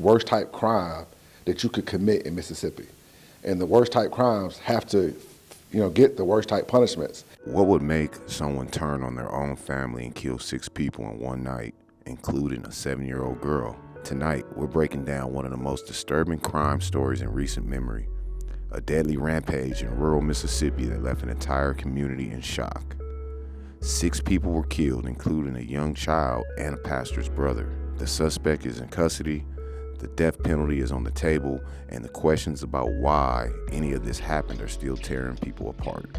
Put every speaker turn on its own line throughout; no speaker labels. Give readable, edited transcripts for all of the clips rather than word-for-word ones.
worst type crime that you could commit in Mississippi. And the worst type crimes have to, get the worst type punishments.
What would make someone turn on their own family and kill 6 people in one night, including a 7-year-old girl? Tonight, we're breaking down one of the most disturbing crime stories in recent memory, a deadly rampage in rural Mississippi that left an entire community in shock. 6 people were killed, including a young child and a pastor's brother. The suspect is in custody, the death penalty is on the table, and the questions about why any of this happened are still tearing people apart.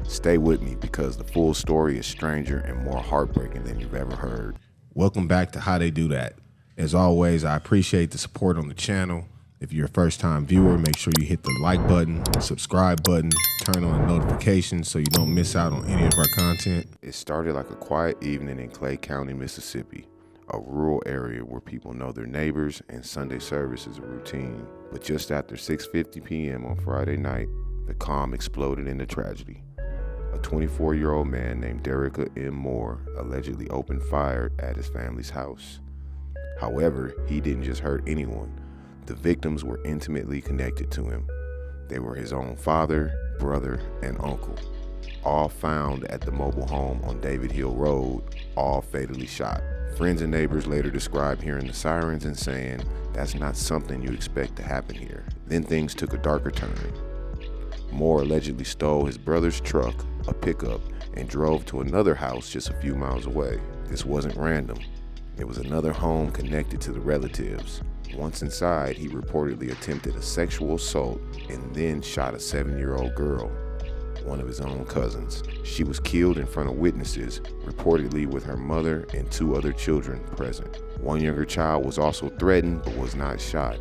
Stay with me because the full story is stranger and more heartbreaking than you've ever heard.
Welcome back to How They Do That. As always, I appreciate the support on the channel. If you're a first-time viewer, make sure you hit the like button, subscribe button, turn on the notifications so you don't miss out on any of our content.
It started like a quiet evening in Clay County, Mississippi, a rural area where people know their neighbors and Sunday service is a routine. But just after 6:50 p.m. on Friday night, the calm exploded into tragedy. A 24-year-old man named Derek M. Moore allegedly opened fire at his family's house. However, he didn't just hurt anyone. The victims were intimately connected to him. They were his own father, brother, and uncle, all found at the mobile home on David Hill Road, all fatally shot. Friends and neighbors later described hearing the sirens and saying, "That's not something you expect to happen here." Then things took a darker turn. Moore allegedly stole his brother's truck, a pickup, and drove to another house just a few miles away. This wasn't random. It was another home connected to the relatives. Once inside, he reportedly attempted a sexual assault and then shot a 7-year-old girl, one of his own cousins. She was killed in front of witnesses, reportedly with her mother and 2 other children present. One younger child was also threatened but was not shot,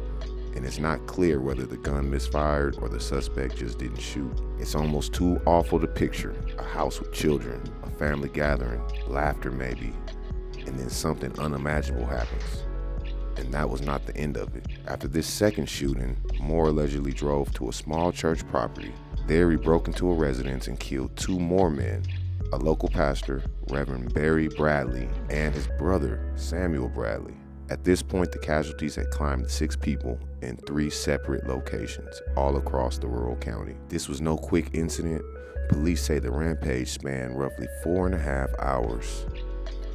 and it's not clear whether the gun misfired or the suspect just didn't shoot. It's almost too awful to picture. A house with children, a family gathering, laughter maybe, and then something unimaginable happens. And that was not the end of it. After this second shooting, Moore allegedly drove to a small church property. There he broke into a residence and killed 2 more men, a local pastor, Reverend Barry Bradley, and his brother, Samuel Bradley. At this point, the casualties had climbed 6 people in 3 separate locations, all across the rural county. This was no quick incident. Police say the rampage spanned roughly 4.5 hours.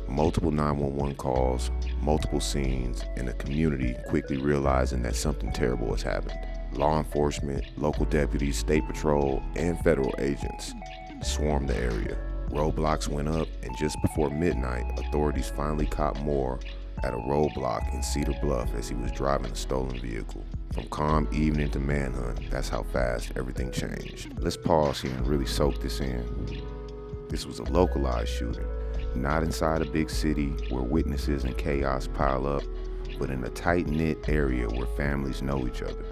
Multiple 911 calls, multiple scenes, and the community quickly realizing that something terrible has happened. Law enforcement, local deputies, state patrol, and federal agents swarmed the area. Roadblocks went up, and just before midnight, authorities finally caught Moore at a roadblock in Cedar Bluff as he was driving a stolen vehicle. From calm evening to manhunt, that's how fast everything changed. Let's pause here and really soak this in. This was a localized shooting. Not inside a big city where witnesses and chaos pile up, but in a tight-knit area where families know each other.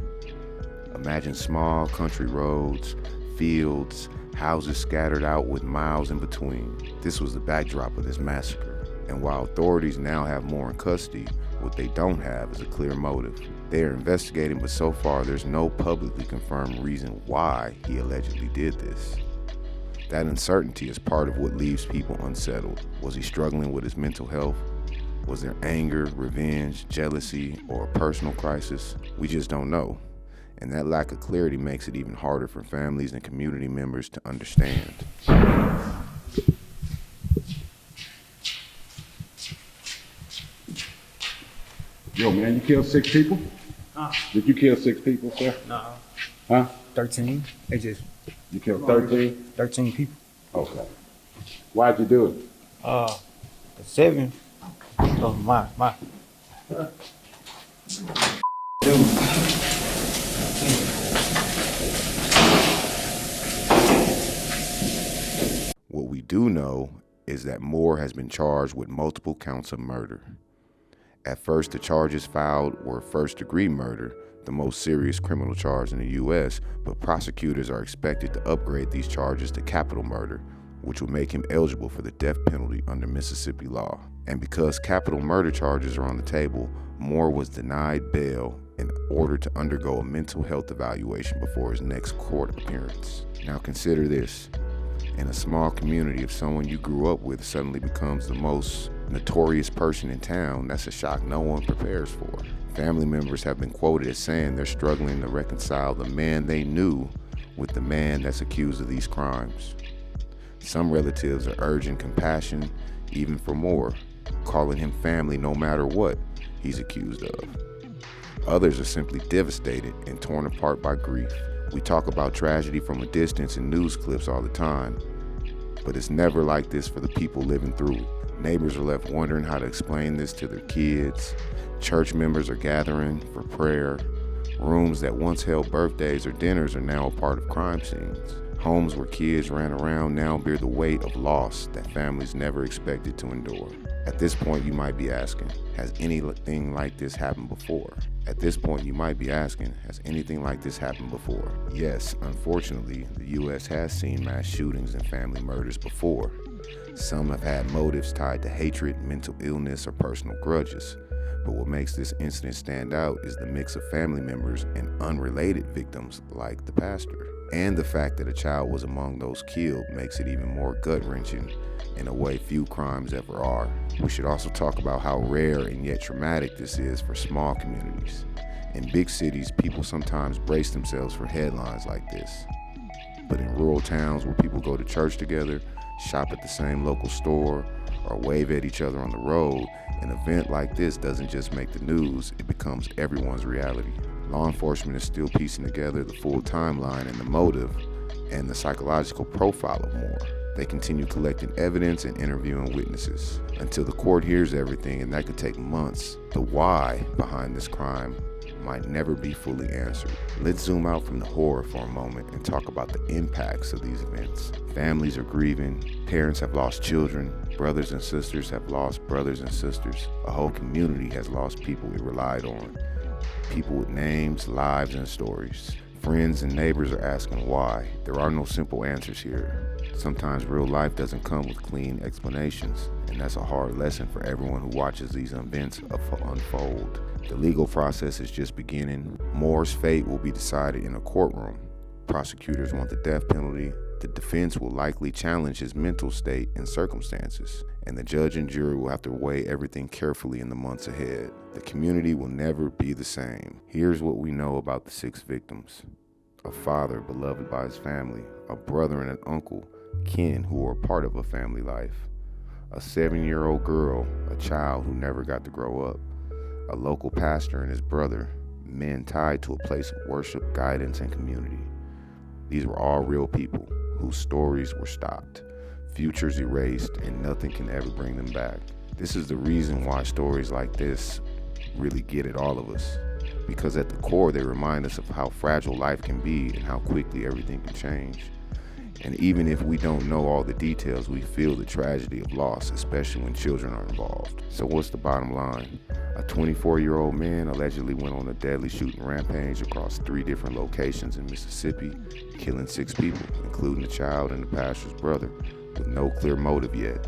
Imagine small country roads, fields, houses scattered out with miles in between. This was the backdrop of this massacre. And while authorities now have Moore in custody, what they don't have is a clear motive. They are investigating, but so far there's no publicly confirmed reason why he allegedly did this. That uncertainty is part of what leaves people unsettled. Was he struggling with his mental health? Was there anger, revenge, jealousy, or a personal crisis? We just don't know. And that lack of clarity makes it even harder for families and community members to understand.
Yo, man, you killed 6 people? Did you kill 6 people, sir?
No.
Huh?
13. They just
You killed 13?
13 people.
Okay. Why'd you do it?
The 7. Oh my.
What we do know is that Moore has been charged with multiple counts of murder. At first, the charges filed were first-degree murder, the most serious criminal charge in the U.S., but prosecutors are expected to upgrade these charges to capital murder, which will make him eligible for the death penalty under Mississippi law. And because capital murder charges are on the table, Moore was denied bail and ordered to undergo a mental health evaluation before his next court appearance. Now consider this. In a small community, if someone you grew up with suddenly becomes the most notorious person in town, that's a shock no one prepares for. Family members have been quoted as saying they're struggling to reconcile the man they knew with the man that's accused of these crimes. Some relatives are urging compassion even for more, calling him family no matter what he's accused of. Others are simply devastated and torn apart by grief. We talk about tragedy from a distance in news clips all the time, but it's never like this for the people living through it. Neighbors are left wondering how to explain this to their kids. Church members are gathering for prayer. Rooms that once held birthdays or dinners are now a part of crime scenes. Homes where kids ran around now bear the weight of loss that families never expected to endure. At this point, you might be asking, has anything like this happened before? Yes, unfortunately, the U.S. has seen mass shootings and family murders before. Some have had motives tied to hatred, mental illness, or personal grudges. But what makes this incident stand out is the mix of family members and unrelated victims like the pastor. And the fact that a child was among those killed makes it even more gut-wrenching in a way few crimes ever are. We should also talk about how rare and yet traumatic this is for small communities. In big cities, people sometimes brace themselves for headlines like this. But in rural towns where people go to church together, shop at the same local store, or wave at each other on the road, an event like this doesn't just make the news, it becomes everyone's reality. Law enforcement is still piecing together the full timeline and the motive and the psychological profile of Moore. They continue collecting evidence and interviewing witnesses until the court hears everything, and that could take months. The why behind this crime might never be fully answered. Let's zoom out from the horror for a moment and talk about the impacts of these events. Families are grieving, parents have lost children, brothers and sisters have lost brothers and sisters. A whole community has lost people it relied on. People with names, lives, and stories. Friends and neighbors are asking why. There are no simple answers here. Sometimes real life doesn't come with clean explanations, and that's a hard lesson for everyone who watches these events unfold. The legal process is just beginning. Moore's fate will be decided in a courtroom. Prosecutors want the death penalty. The defense will likely challenge his mental state and circumstances, and the judge and jury will have to weigh everything carefully in the months ahead. The community will never be the same. Here's what we know about the 6 victims. A father beloved by his family, a brother and an uncle, kin who were a part of a family life, a 7-year-old girl, a child who never got to grow up, a local pastor and his brother, men tied to a place of worship, guidance, and community. These were all real people whose stories were stopped, futures erased, and nothing can ever bring them back. This is the reason why stories like this really get at all of us, because at the core they remind us of how fragile life can be and how quickly everything can change. And even if we don't know all the details, we feel the tragedy of loss, especially when children are involved. So what's the bottom line? A 24-year-old man allegedly went on a deadly shooting rampage across 3 different locations in Mississippi, killing 6 people, including the child and the pastor's brother, with no clear motive yet.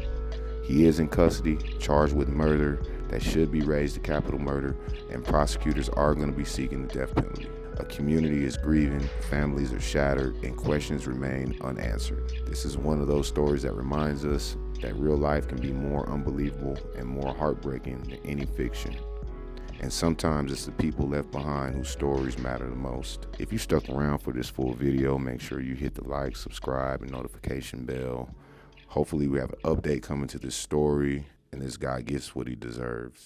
He is in custody, charged with murder that should be raised to capital murder, and prosecutors are going to be seeking the death penalty. A community is grieving, families are shattered, and questions remain unanswered. This is one of those stories that reminds us that real life can be more unbelievable and more heartbreaking than any fiction. And sometimes it's the people left behind whose stories matter the most. If you stuck around for this full video, make sure you hit the like, subscribe, and notification bell. Hopefully we have an update coming to this story, and this guy gets what he deserves.